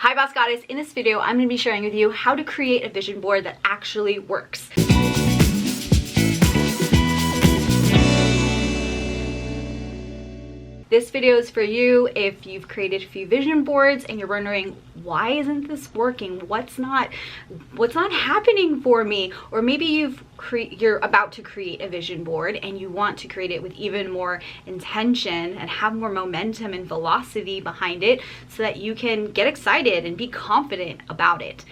Hi Boss Goddess, in this video I'm going to be sharing with you how to create a vision board that actually works. This video is for you if you've created a few vision boards and you're wondering, why isn't this working? What's not happening for me? Or maybe you're about to create a vision board and you want to create it with even more intention and have more momentum and velocity behind it so that you can get excited and be confident about it.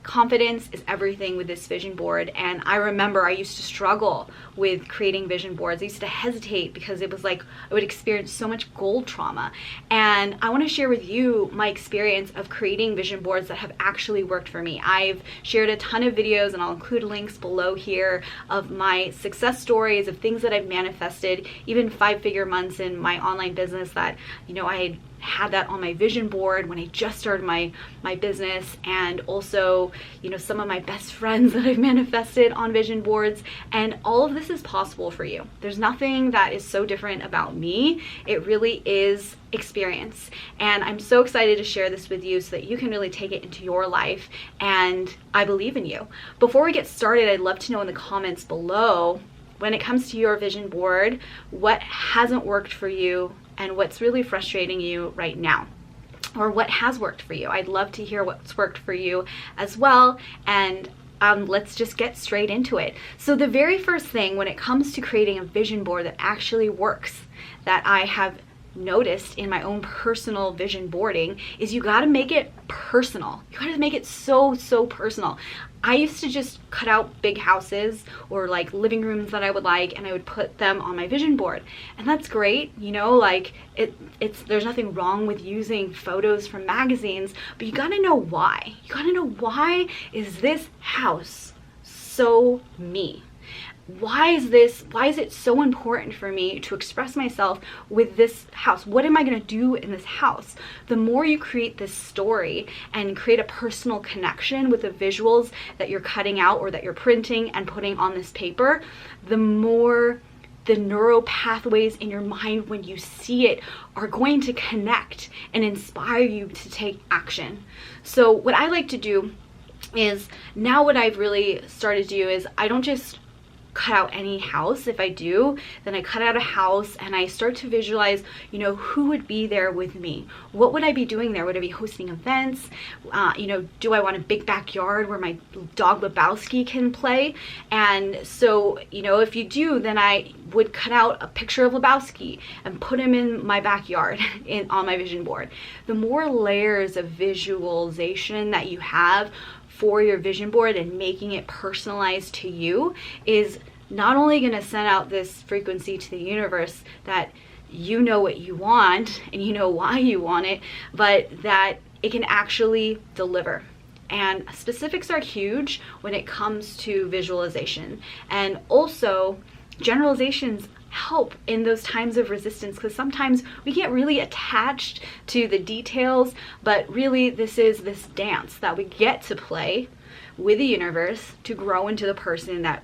Confidence is everything with this vision board, and I remember I used to struggle with creating vision boards. I used to hesitate because it was like I would experience so much goal trauma, and I want to share with you my experience of creating vision boards that have actually worked for me. I've shared a ton of videos, and I'll include links below here of my success stories of things that I've manifested, even 5-figure months in my online business that, you know, I had that on my vision board when I just started my business, and also, you know, some of my best friends that I've manifested on vision boards. And all of this is possible for you. There's nothing that is so different about me. It really is experience, and I'm so excited to share this with you so that you can really take it into your life, and I believe in you. Before we get started, I'd love to know in the comments below, when it comes to your vision board, what hasn't worked for you and what's really frustrating you right now, or what has worked for you. I'd love to hear what's worked for you as well, and let's just get straight into it. So the very first thing when it comes to creating a vision board that actually works, that I have noticed in my own personal vision boarding, is you got to make it personal. You got to make it so personal. I used to just cut out big houses or like living rooms that I would like, and I would put them on my vision board, and that's great, you know, like there's nothing wrong with using photos from magazines, but you got to know why. You got to know, why is this house so me? Why is it so important for me to express myself with this house? What am I going to do in this house? The more you create this story and create a personal connection with the visuals that you're cutting out or that you're printing and putting on this paper, the more the neural pathways in your mind when you see it are going to connect and inspire you to take action. So what I like to do is, now what I've really started to do is, I don't just cut out any house. If I do, then I cut out a house and I start to visualize, you know, who would be there with me? What would I be doing there? Would I be hosting events? You know, do I want a big backyard where my dog Lebowski can play? And so, you know, if you do, then I would cut out a picture of Lebowski and put him in my backyard on my vision board. The more layers of visualization that you have for your vision board and making it personalized to you is not only going to send out this frequency to the universe that you know what you want and you know why you want it, but that it can actually deliver. And specifics are huge when it comes to visualization, and also generalizations help in those times of resistance, because sometimes we get really attached to the details, but really this is this dance that we get to play with the universe to grow into the person that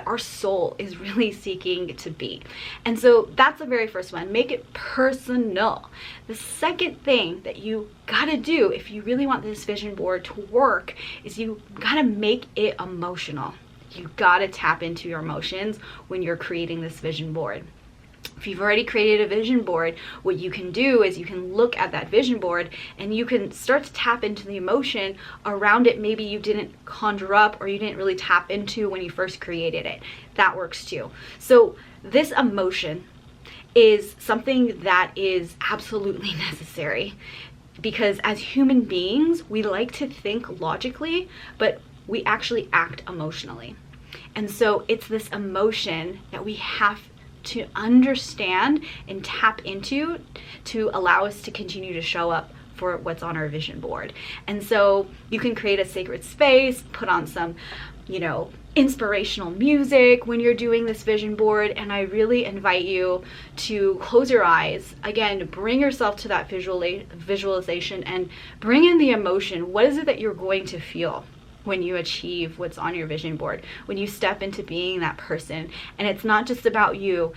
our soul is really seeking to be. And so that's the very first one. Make it personal. The second thing that you gotta do if you really want this vision board to work is you gotta make it emotional. You gotta tap into your emotions when you're creating this vision board. If you've already created a vision board, what you can do is you can look at that vision board and you can start to tap into the emotion around it. Maybe you didn't conjure up or you didn't really tap into when you first created it. That works too. So this emotion is something that is absolutely necessary, because as human beings, we like to think logically, but we actually act emotionally. And so it's this emotion that we have to understand and tap into to allow us to continue to show up for what's on our vision board. And so you can create a sacred space, put on some, you know, inspirational music when you're doing this vision board, and I really invite you to close your eyes. Again, bring yourself to that visualization and bring in the emotion. What is it that you're going to feel when you achieve what's on your vision board, when you step into being that person? And it's not just about you.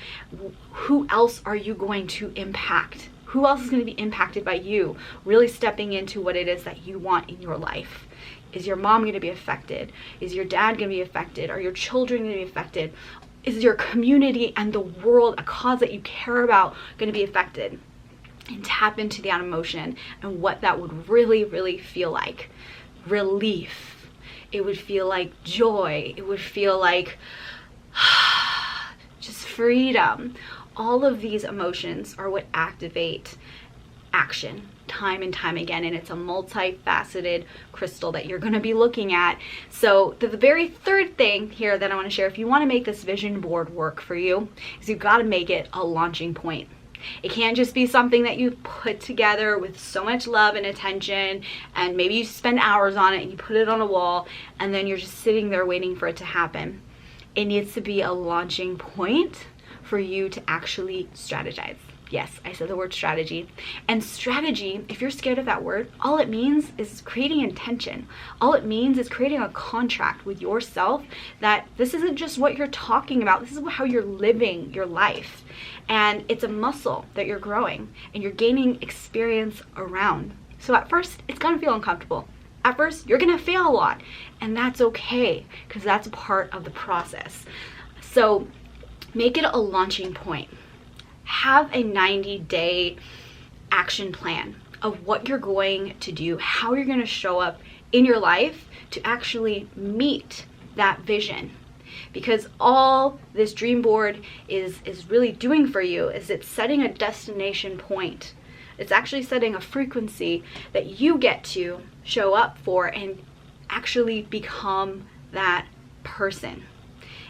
Who else are you going to impact? Who else is going to be impacted by you really stepping into what it is that you want in your life? Is your mom going to be affected? Is your dad going to be affected? Are your children going to be affected? Is your community and the world, a cause that you care about, going to be affected? And tap into that emotion and what that would really, really feel like. Relief. It would feel like joy. It would feel like just freedom. All of these emotions are what activate action time and time again, and it's a multifaceted crystal that you're going to be looking at. So the very third thing here that I want to share, if you want to make this vision board work for you, is you've got to make it a launching point. It can't just be something that you put together with so much love and attention, and maybe you spend hours on it and you put it on a wall and then you're just sitting there waiting for it to happen. It needs to be a launching point for you to actually strategize. Yes, I said the word strategy. And strategy, if you're scared of that word, all it means is creating intention. All it means is creating a contract with yourself that this isn't just what you're talking about. This is how you're living your life. And it's a muscle that you're growing and you're gaining experience around. So at first, it's gonna feel uncomfortable. At first, you're gonna fail a lot, and that's okay, because that's part of the process. So make it a launching point. Have a 90-day action plan of what you're going to do, how you're going to show up in your life to actually meet that vision. Because all this dream board is really doing for you is it's setting a destination point. It's actually setting a frequency that you get to show up for and actually become that person.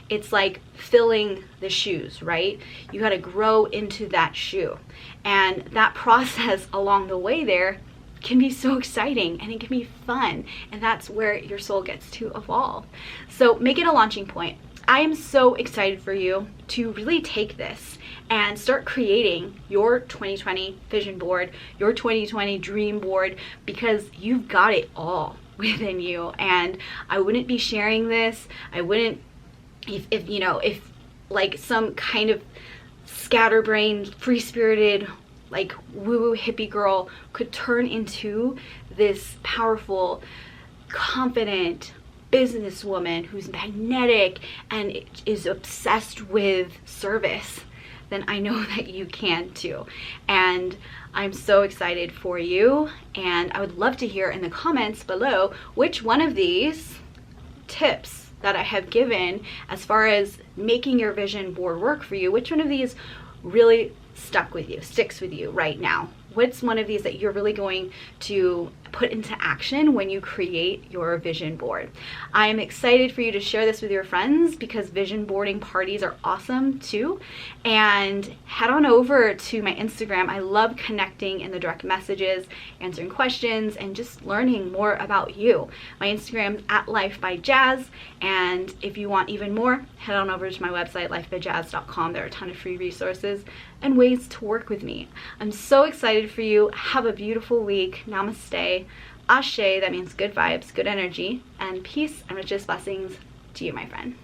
It's like filling the shoes, right? You got to grow into that shoe. And that process along the way there can be so exciting and it can be fun. And that's where your soul gets to evolve. So make it a launching point. I am so excited for you to really take this and start creating your 2020 vision board, your 2020 dream board, because you've got it all within you. And I wouldn't be sharing this. I wouldn't if like some kind of scatterbrained, free-spirited, like woo-woo hippie girl could turn into this powerful, confident businesswoman who's magnetic and is obsessed with service, then I know that you can too. And I'm so excited for you, and I would love to hear in the comments below which one of these tips that I have given as far as making your vision board work for you, which one of these really sticks with you right now? What's one of these that you're really going to put into action when you create your vision board? I am excited for you to share this with your friends because vision boarding parties are awesome too. And head on over to my Instagram. I love connecting in the direct messages, answering questions, and just learning more about you. My Instagram is @lifebyjaz. And if you want even more, head on over to my website, lifebyjaz.com. There are a ton of free resources and ways to work with me. I'm so excited for you. Have a beautiful week. Namaste. Ashe, that means good vibes, good energy, and peace and richest blessings to you, my friend.